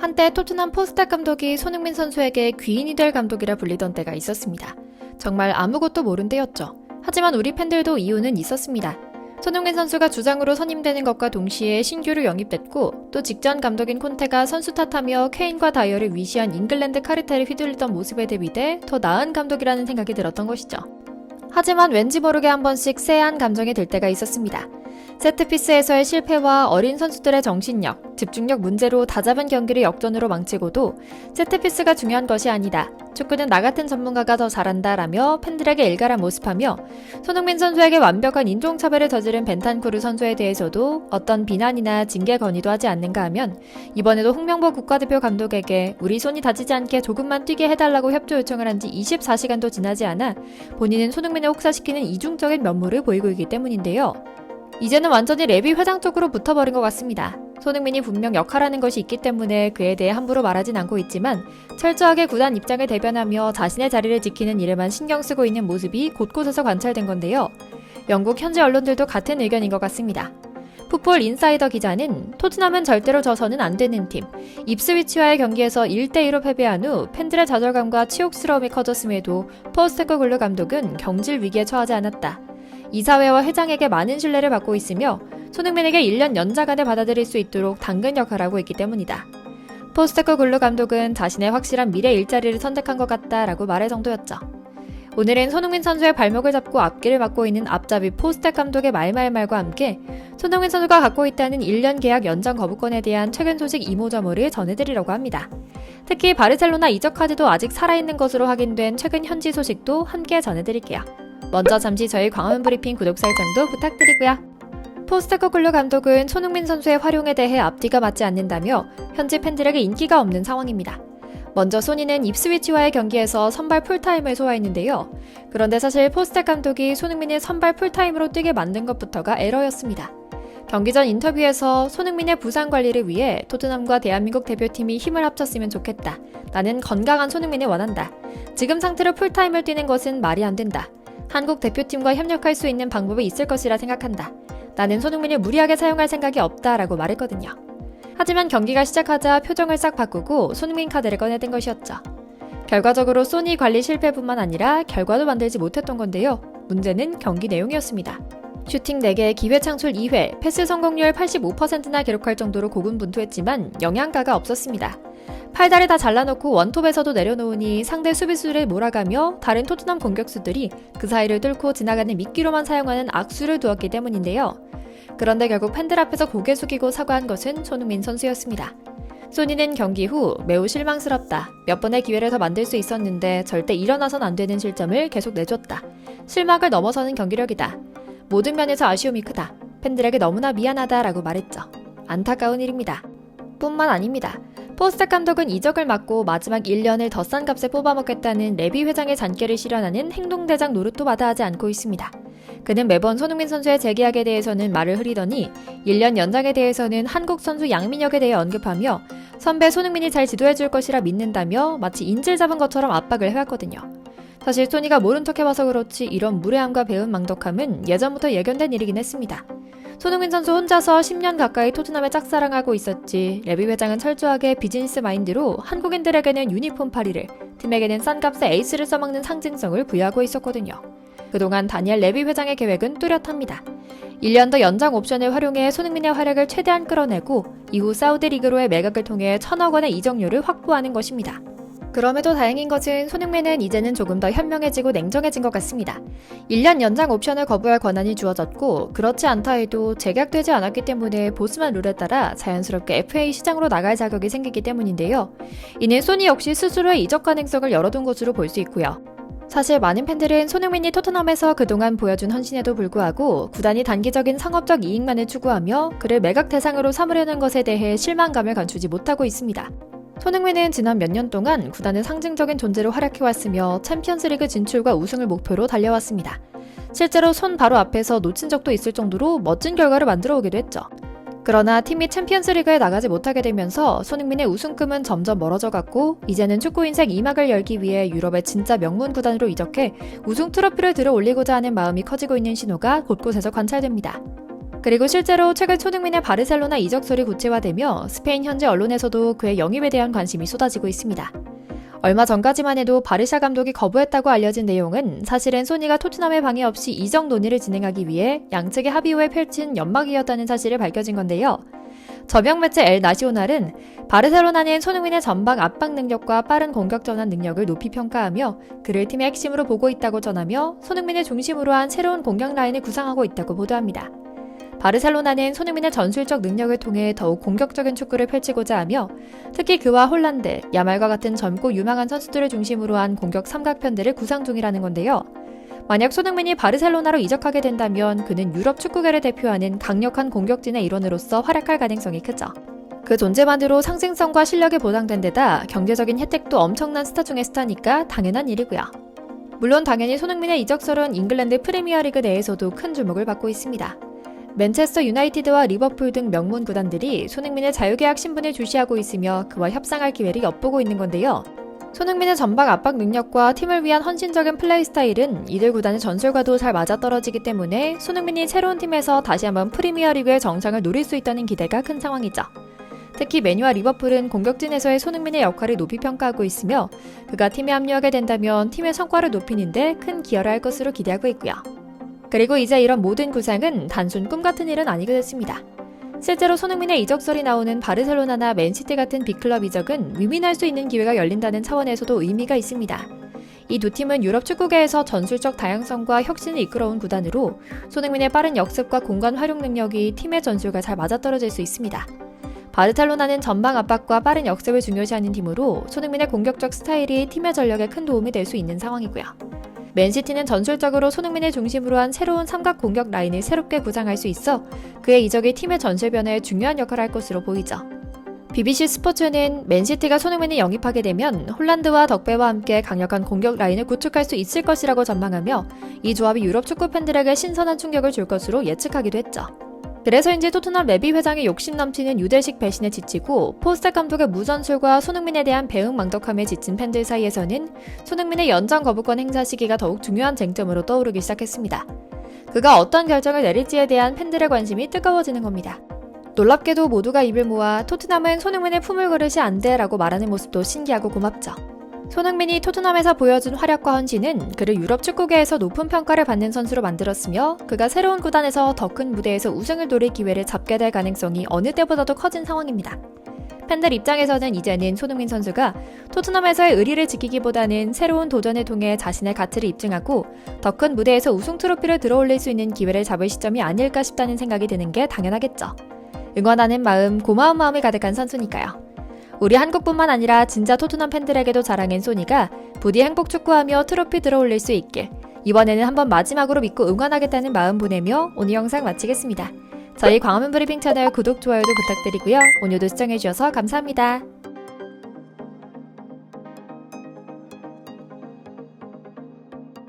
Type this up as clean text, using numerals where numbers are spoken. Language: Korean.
한때 토트넘 포스탁 감독이 손흥민 선수에게 귀인이 될 감독이라 불리던 때가 있었습니다. 정말 아무것도 모른 때였죠. 하지만 우리 팬들도 이유는 있었습니다. 손흥민 선수가 주장으로 선임되는 것과 동시에 신규로 영입됐고 또 직전 감독인 콘테가 선수 탓하며 케인과 다이어를 위시한 잉글랜드 카르텔을 휘둘리던 모습에 대비돼 더 나은 감독이라는 생각이 들었던 것이죠. 하지만 왠지 모르게 한 번씩 쎄한 감정이 들 때가 있었습니다. 세트피스에서의 실패와 어린 선수들의 정신력, 집중력 문제로 다잡은 경기를 역전으로 망치고도 세트피스가 중요한 것이 아니다. 축구는 나 같은 전문가가 더 잘한다 라며 팬들에게 일갈한 모습하며 손흥민 선수에게 완벽한 인종차별을 저지른 벤탄쿠르 선수에 대해서도 어떤 비난이나 징계 건의도 하지 않는가 하면 이번에도 홍명보 국가대표 감독에게 우리 손이 다치지 않게 조금만 뛰게 해달라고 협조 요청을 한 지 24시간도 지나지 않아 본인은 손흥민을 혹사시키는 이중적인 면모를 보이고 있기 때문인데요. 이제는 완전히 레비 회장 쪽으로 붙어버린 것 같습니다. 손흥민이 분명 역할하는 것이 있기 때문에 그에 대해 함부로 말하진 않고 있지만 철저하게 구단 입장을 대변하며 자신의 자리를 지키는 일에만 신경 쓰고 있는 모습이 곳곳에서 관찰된 건데요. 영국 현지 언론들도 같은 의견인 것 같습니다. 풋볼 인사이더 기자는 토트넘은 절대로 져서는 안 되는 팀, 입스위치와의 경기에서 1대2로 패배한 후 팬들의 좌절감과 치욕스러움이 커졌음에도 포스테코글루 감독은 경질 위기에 처하지 않았다. 이사회와 회장에게 많은 신뢰를 받고 있으며 손흥민에게 1년 연장안을 받아들일 수 있도록 당근 역할을 하고 있기 때문이다. 포스테코글루 감독은 자신의 확실한 미래 일자리를 선택한 것 같다라고 말할 정도였죠. 오늘은 손흥민 선수의 발목을 잡고 앞길을 막고 있는 앞잡이 포스텍 감독의 말말말과 함께 손흥민 선수가 갖고 있다는 1년 계약 연장 거부권에 대한 최근 소식 이모저모를 전해드리려고 합니다. 특히 바르셀로나 이적 카드도 아직 살아있는 것으로 확인된 최근 현지 소식도 함께 전해드릴게요. 먼저 잠시 저희 광화문 브리핑 구독 설정도 부탁드리고요. 포스테코글루 감독은 손흥민 선수의 활용에 대해 앞뒤가 맞지 않는다며 현지 팬들에게 인기가 없는 상황입니다. 먼저 소니는 입스위치와의 경기에서 선발 풀타임을 소화했는데요. 그런데 사실 포스텍 감독이 손흥민을 선발 풀타임으로 뛰게 만든 것부터가 에러였습니다. 경기 전 인터뷰에서 손흥민의 부상 관리를 위해 토트넘과 대한민국 대표팀이 힘을 합쳤으면 좋겠다. 나는 건강한 손흥민을 원한다. 지금 상태로 풀타임을 뛰는 것은 말이 안 된다. 한국 대표팀과 협력할 수 있는 방법이 있을 것이라 생각한다. 나는 손흥민을 무리하게 사용할 생각이 없다라고 말했거든요. 하지만 경기가 시작하자 표정을 싹 바꾸고 손흥민 카드를 꺼내든 것이었죠. 결과적으로 소니 관리 실패뿐만 아니라 결과도 만들지 못했던 건데요. 문제는 경기 내용이었습니다. 슈팅 4개, 기회 창출 2회, 패스 성공률 85%나 기록할 정도로 고군분투했지만 영향가가 없었습니다. 팔다리 다 잘라놓고 원톱에서도 내려놓으니 상대 수비수를 몰아가며 다른 토트넘 공격수들이 그 사이를 뚫고 지나가는 미끼로만 사용하는 악수를 두었기 때문인데요. 그런데 결국 팬들 앞에서 고개 숙이고 사과한 것은 손흥민 선수였습니다. 소니는 경기 후 매우 실망스럽다. 몇 번의 기회를 더 만들 수 있었는데 절대 일어나선 안 되는 실점을 계속 내줬다. 실막을 넘어서는 경기력이다. 모든 면에서 아쉬움이 크다. 팬들에게 너무나 미안하다라고 말했죠. 안타까운 일입니다. 뿐만 아닙니다. 포스텍 감독은 이적을 막고 마지막 1년을 더 싼 값에 뽑아먹겠다는 레비 회장의 잔꾀를 실현하는 행동대장 노릇도 마다하지 않고 있습니다. 그는 매번 손흥민 선수의 재계약에 대해서는 말을 흐리더니 1년 연장에 대해서는 한국 선수 양민혁에 대해 언급하며 선배 손흥민이 잘 지도해줄 것이라 믿는다며 마치 인질 잡은 것처럼 압박을 해왔거든요. 사실 소니가 모른 척 해봐서 그렇지 이런 무례함과 배은망덕함은 예전부터 예견된 일이긴 했습니다. 손흥민 선수 혼자서 10년 가까이 토트넘에 짝사랑하고 있었지 레비 회장은 철저하게 비즈니스 마인드로 한국인들에게는 유니폼 파리를, 팀에게는 싼 값에 에이스를 써먹는 상징성을 부여하고 있었거든요. 그동안 다니엘 레비 회장의 계획은 뚜렷합니다. 1년 더 연장 옵션을 활용해 손흥민의 활약을 최대한 끌어내고 이후 사우디 리그로의 매각을 통해 1,000억 원의 이적료를 확보하는 것입니다. 그럼에도 다행인 것은 손흥민은 이제는 조금 더 현명해지고 냉정해진 것 같습니다. 1년 연장 옵션을 거부할 권한이 주어졌고 그렇지 않다 해도 재계약되지 않았기 때문에 보스만 룰에 따라 자연스럽게 FA 시장으로 나갈 자격이 생기기 때문인데요. 이는 소니 역시 스스로의 이적 가능성을 열어둔 것으로 볼 수 있고요. 사실 많은 팬들은 손흥민이 토트넘에서 그동안 보여준 헌신에도 불구하고 구단이 단기적인 상업적 이익만을 추구하며 그를 매각 대상으로 삼으려는 것에 대해 실망감을 감추지 못하고 있습니다. 손흥민은 지난 몇 년 동안 구단의 상징적인 존재로 활약해왔으며 챔피언스리그 진출과 우승을 목표로 달려왔습니다. 실제로 손 바로 앞에서 놓친 적도 있을 정도로 멋진 결과를 만들어 오기도 했죠. 그러나 팀이 챔피언스리그에 나가지 못하게 되면서 손흥민의 우승꿈은 점점 멀어져갔고 이제는 축구 인생 2막을 열기 위해 유럽의 진짜 명문 구단으로 이적해 우승 트로피를 들어 올리고자 하는 마음이 커지고 있는 신호가 곳곳에서 관찰됩니다. 그리고 실제로 최근 손흥민의 바르셀로나 이적설이 구체화되며 스페인 현지 언론에서도 그의 영입에 대한 관심이 쏟아지고 있습니다. 얼마 전까지만 해도 바르샤 감독이 거부했다고 알려진 내용은 사실은 소니가 토트넘의 방해 없이 이적 논의를 진행하기 위해 양측의 합의 후에 펼친 연막이었다는 사실이 밝혀진 건데요. 저명 매체 엘 나시오날은 바르셀로나는 손흥민의 전방 압박 능력과 빠른 공격 전환 능력을 높이 평가하며 그를 팀의 핵심으로 보고 있다고 전하며 손흥민을 중심으로 한 새로운 공격 라인을 구상하고 있다고 보도합니다. 바르셀로나는 손흥민의 전술적 능력을 통해 더욱 공격적인 축구를 펼치고자 하며 특히 그와 홀란드, 야말과 같은 젊고 유망한 선수들을 중심으로 한 공격 삼각편들을 구상 중이라는 건데요. 만약 손흥민이 바르셀로나로 이적하게 된다면 그는 유럽 축구계를 대표하는 강력한 공격진의 일원으로서 활약할 가능성이 크죠. 그 존재만으로 상징성과 실력이 보장된 데다 경제적인 혜택도 엄청난 스타 중의 스타니까 당연한 일이고요. 물론 당연히 손흥민의 이적설은 잉글랜드 프리미어리그 내에서도 큰 주목을 받고 있습니다. 맨체스터 유나이티드와 리버풀 등 명문 구단들이 손흥민의 자유계약 신분을 주시하고 있으며 그와 협상할 기회를 엿보고 있는 건데요. 손흥민의 전방 압박 능력과 팀을 위한 헌신적인 플레이 스타일은 이들 구단의 전술과도 잘 맞아떨어지기 때문에 손흥민이 새로운 팀에서 다시 한번 프리미어리그의 정상을 노릴 수 있다는 기대가 큰 상황이죠. 특히 맨유와 리버풀은 공격진에서의 손흥민의 역할을 높이 평가하고 있으며 그가 팀에 합류하게 된다면 팀의 성과를 높이는 데 큰 기여를 할 것으로 기대하고 있고요. 그리고 이제 이런 모든 구상은 단순 꿈 같은 일은 아니게 됐습니다. 실제로 손흥민의 이적설이 나오는 바르셀로나나 맨시티 같은 빅클럽 이적은 위민할 수 있는 기회가 열린다는 차원에서도 의미가 있습니다. 이 두 팀은 유럽 축구계에서 전술적 다양성과 혁신을 이끌어온 구단으로 손흥민의 빠른 역습과 공간 활용 능력이 팀의 전술과 잘 맞아떨어질 수 있습니다. 바르셀로나는 전방 압박과 빠른 역습을 중요시하는 팀으로 손흥민의 공격적 스타일이 팀의 전력에 큰 도움이 될 수 있는 상황이고요. 맨시티는 전술적으로 손흥민을 중심으로 한 새로운 삼각 공격 라인을 새롭게 구상할 수 있어 그의 이적이 팀의 전술 변화에 중요한 역할을 할 것으로 보이죠. BBC 스포츠는 맨시티가 손흥민을 영입하게 되면 홀란드와 덕배와 함께 강력한 공격 라인을 구축할 수 있을 것이라고 전망하며 이 조합이 유럽 축구 팬들에게 신선한 충격을 줄 것으로 예측하기도 했죠. 그래서인지 토트넘 레비 회장의 욕심 넘치는 유대식 배신에 지치고 포스텍 감독의 무전술과 손흥민에 대한 배응망덕함에 지친 팬들 사이에서는 손흥민의 연장 거부권 행사 시기가 더욱 중요한 쟁점으로 떠오르기 시작했습니다. 그가 어떤 결정을 내릴지에 대한 팬들의 관심이 뜨거워지는 겁니다. 놀랍게도 모두가 입을 모아 토트넘은 손흥민의 품을 그릇이 안 돼 라고 말하는 모습도 신기하고 고맙죠. 손흥민이 토트넘에서 보여준 활약과 헌신은 그를 유럽 축구계에서 높은 평가를 받는 선수로 만들었으며 그가 새로운 구단에서 더 큰 무대에서 우승을 노릴 기회를 잡게 될 가능성이 어느 때보다도 커진 상황입니다. 팬들 입장에서는 이제는 손흥민 선수가 토트넘에서의 의리를 지키기보다는 새로운 도전을 통해 자신의 가치를 입증하고 더 큰 무대에서 우승 트로피를 들어올릴 수 있는 기회를 잡을 시점이 아닐까 싶다는 생각이 드는 게 당연하겠죠. 응원하는 마음, 고마운 마음이 가득한 선수니까요. 우리 한국뿐만 아니라 진짜 토트넘 팬들에게도 자랑인 소니가 부디 행복 축구하며 트로피 들어올릴 수 있길 이번에는 한번 마지막으로 믿고 응원하겠다는 마음 보내며 오늘 영상 마치겠습니다. 저희 광화문 브리핑 채널 구독, 좋아요도 부탁드리고요. 오늘도 시청해주셔서 감사합니다.